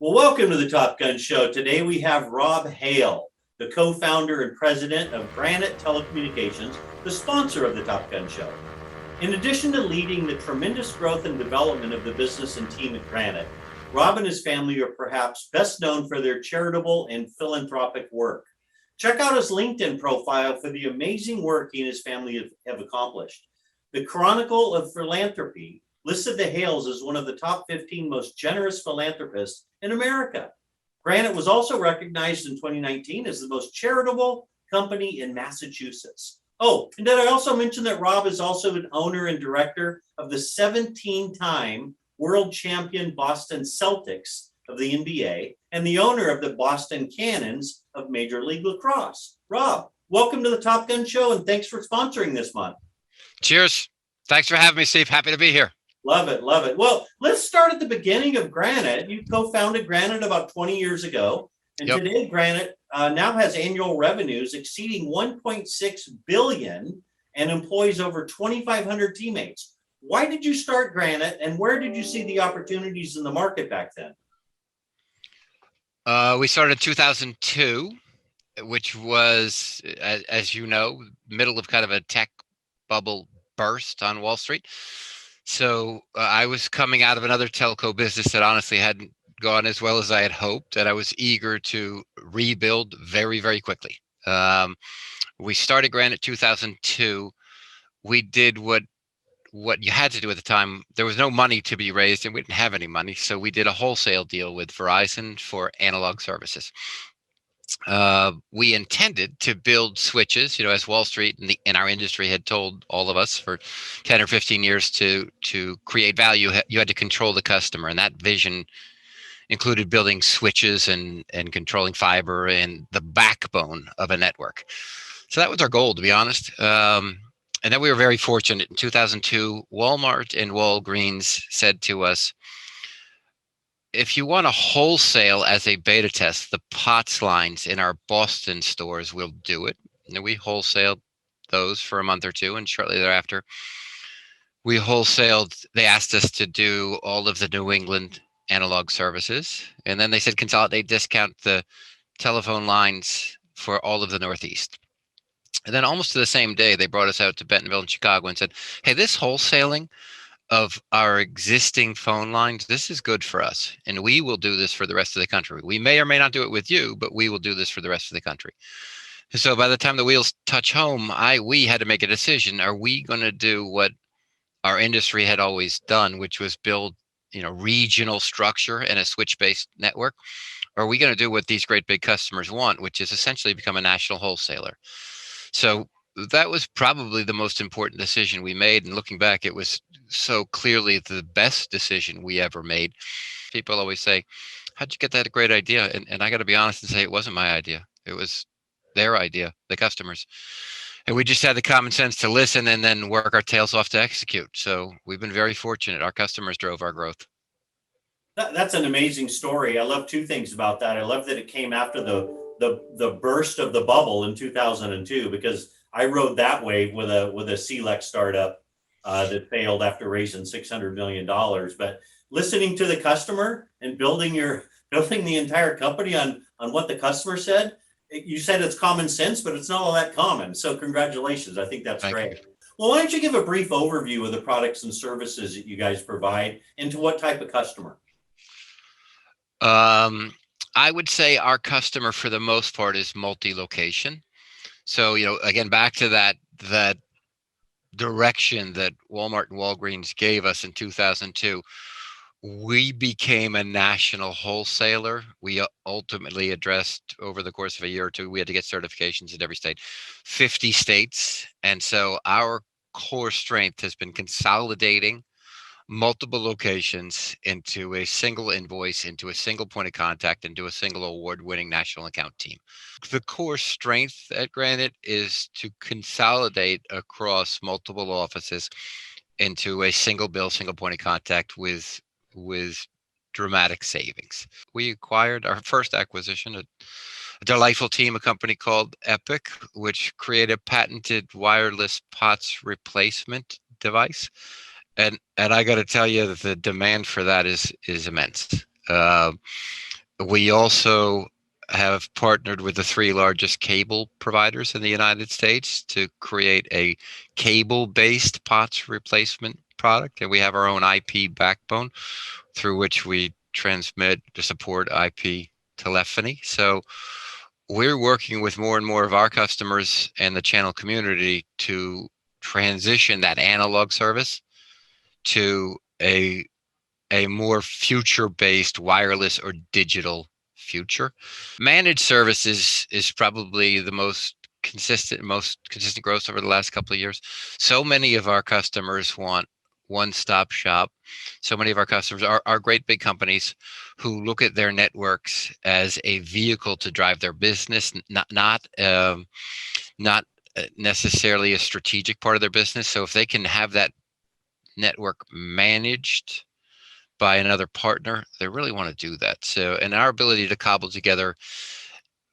Well, welcome to the Top Gun Show. Today we have Rob Hale, the co-founder and president of Granite Telecommunications, the sponsor of the Top Gun Show. In addition to leading the tremendous growth and development of the business and team at Granite, Rob and his family are perhaps best known for their charitable and philanthropic work. Check out his LinkedIn profile for the amazing work he and his family have accomplished. The Chronicle of Philanthropy listed the Hales as one of the top 15 most generous philanthropists in America. Granite was also recognized in 2019 as the most charitable company in Massachusetts. Oh, and did I also mention that Rob is also an owner and director of the 17-time world champion Boston Celtics of the NBA and the owner of the Boston Cannons of Major League Lacrosse. Rob, welcome to the Top Gun Show and thanks for sponsoring this month. Cheers. Thanks for having me, Steve. Happy to be here. Love it, love it. Well, let's start at the beginning of Granite. You co-founded Granite about 20 years ago, and today Granite now has annual revenues exceeding 1.6 billion and employs over 2,500 teammates. Why did you start Granite, and where did you see the opportunities in the market back then? We started in 2002, which was, as you know, middle of kind of a tech bubble burst on Wall Street. So I was coming out of another telco business that honestly hadn't gone as well as I had hoped, and I was eager to rebuild very, very quickly. We started Granite 2002. We did what you had to do at the time. There was no money to be raised, and we didn't have any money, so we did a wholesale deal with Verizon for analog services. We intended to build switches, as Wall Street and in our industry had told all of us for 10 or 15 years to create value, you had to control the customer. And that vision included building switches and controlling fiber and the backbone of a network. So that was our goal, to be honest. And then we were very fortunate. In 2002, Walmart and Walgreens said to us, if you want to wholesale as a beta test, the POTS lines in our Boston stores will do it. And we wholesaled those for a month or two, and shortly thereafter, we wholesaled. They asked us to do all of the New England analog services, and then they said consolidate, discount the telephone lines for all of the Northeast. And then almost to the same day, they brought us out to Bentonville and Chicago and said, hey, this wholesaling of our existing phone lines, this is good for us, and we will do this for the rest of the country. We may or may not do it with you, but we will do this for the rest of the country. And so by the time the wheels touch home, we had to make a decision. Are we going to do what our industry had always done, which was build, regional structure and a switch-based network? Or are we going to do what these great big customers want, which is essentially become a national wholesaler? So that was probably the most important decision we made. And looking back, it was so clearly the best decision we ever made. People always say, how'd you get that great idea? And I got to be honest and say, it wasn't my idea. It was their idea, the customers. And we just had the common sense to listen and then work our tails off to execute. So we've been very fortunate. Our customers drove our growth. That's an amazing story. I love two things about that. I love that it came after the burst of the bubble in 2002, because I rode that wave with a CLEC startup that failed after raising $600 million. But listening to the customer and building the entire company on what the customer said, you said it's common sense, but it's not all that common. So congratulations. I think that's great. Well, why don't you give a brief overview of the products and services that you guys provide and to what type of customer? I would say our customer for the most part is multi-location. So, again, back to that direction that Walmart and Walgreens gave us in 2002, we became a national wholesaler. We ultimately addressed, over the course of a year or two, we had to get certifications in every state, 50 states. And so our core strength has been consolidating multiple locations into a single invoice, into a single point of contact, into a single award-winning national account team. The core strength at Granite is to consolidate across multiple offices into a single bill, single point of contact with dramatic savings. We acquired our first acquisition, a delightful team, a company called Epic, which created a patented wireless POTS replacement device. And I got to tell you that the demand for that is immense. We also have partnered with the three largest cable providers in the United States to create a cable-based POTS replacement product. And we have our own IP backbone through which we transmit to support IP telephony. So we're working with more and more of our customers and the channel community to transition that analog service to a more future-based wireless or digital future. Managed services is probably the most consistent growth over the last couple of years. So many of our customers want one-stop shop. So many of our customers are great big companies who look at their networks as a vehicle to drive their business, not necessarily a strategic part of their business. So if they can have that network managed by another partner, they really want to do that. So, and our ability to cobble together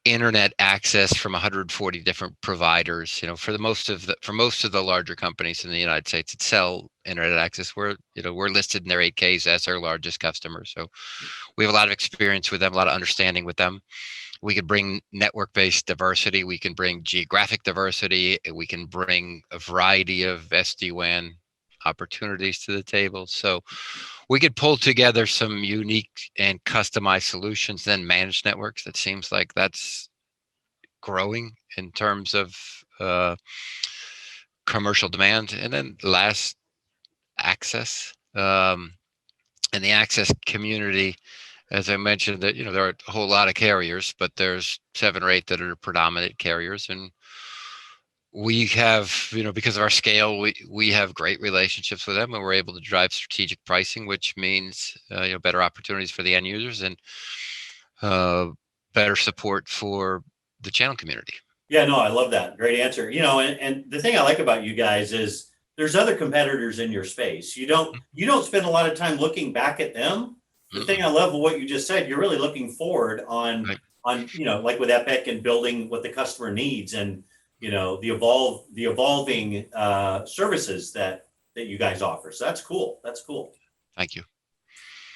internet access from 140 different providers, for most of the larger companies in the United States that sell internet access, we're listed in their 8Ks as our largest customer. So we have a lot of experience with them, a lot of understanding with them. We could bring network-based diversity. We can bring geographic diversity. We can bring a variety of SD-WAN opportunities to the table. So we could pull together some unique and customized solutions, then managed networks. That seems like that's growing in terms of commercial demand. And then last, access. And the access community, as I mentioned, that there are a whole lot of carriers, but there's 7 or 8 that are predominant carriers, and we have, because of our scale, we have great relationships with them, and we're able to drive strategic pricing, which means better opportunities for the end users and better support for the channel community. Yeah, no, I love that. Great answer. And the thing I like about you guys is there's other competitors in your space. You don't spend a lot of time looking back at them. The thing I love of what you just said, you're really looking forward on like with Epic and building what the customer needs and the evolving services that you guys offer. So that's cool. That's cool. Thank you.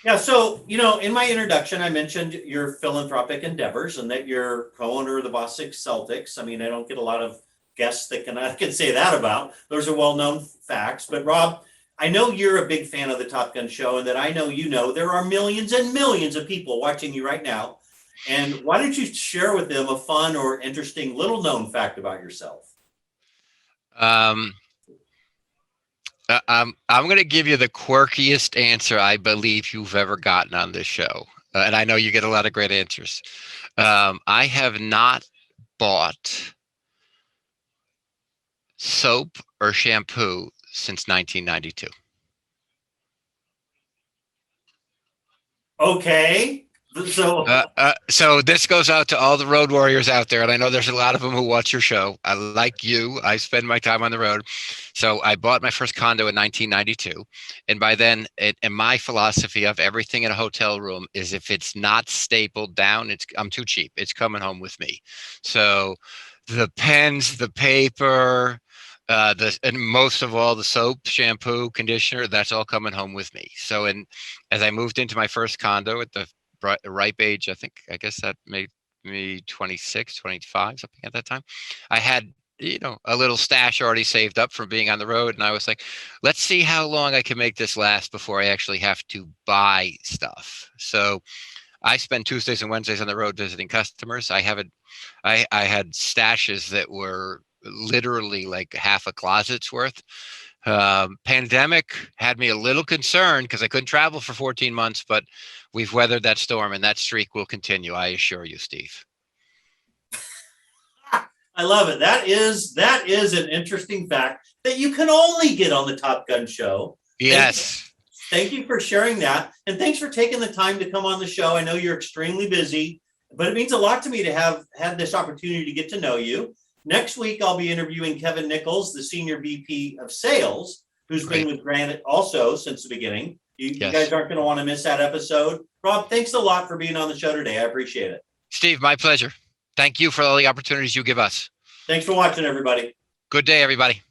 Yeah. So, in my introduction, I mentioned your philanthropic endeavors and that you're co-owner of the Boston Celtics. I mean, I don't get a lot of guests that can say that about. Those are well-known facts. But Rob, I know you're a big fan of the Top Gun show, and that I know there are millions and millions of people watching you right now. And why don't you share with them a fun or interesting little known fact about yourself? I'm going to give you the quirkiest answer I believe you've ever gotten on this show. And I know you get a lot of great answers. I have not bought soap or shampoo since 1992. Okay. So this goes out to all the road warriors out there, and I know there's a lot of them who watch your show. I like you. I spend my time on the road. So I bought my first condo in 1992, and by then, and my philosophy of everything in a hotel room is if it's not stapled down, I'm too cheap. It's coming home with me. So the pens, the paper, and most of all the soap, shampoo, conditioner, that's all coming home with me. So as I moved into my first condo at the ripe age, I guess that made me 26, 25, something at that time. I had, a little stash already saved up from being on the road. And I was like, let's see how long I can make this last before I actually have to buy stuff. So I spend Tuesdays and Wednesdays on the road visiting customers. I had stashes that were literally like half a closet's worth. Pandemic had me a little concerned because I couldn't travel for 14 months, but we've weathered that storm, and that streak will continue. I assure you, Steve. I love it. That is an interesting fact that you can only get on the Top Gun show. Yes. Thank you for sharing that. And thanks for taking the time to come on the show. I know you're extremely busy, but it means a lot to me to have had this opportunity to get to know you. Next week, I'll be interviewing Kevin Nichols, the Senior VP of Sales, who's been with Granite also since the beginning. You guys aren't going to want to miss that episode. Rob, thanks a lot for being on the show today. I appreciate it. Steve, my pleasure. Thank you for all the opportunities you give us. Thanks for watching, everybody. Good day, everybody.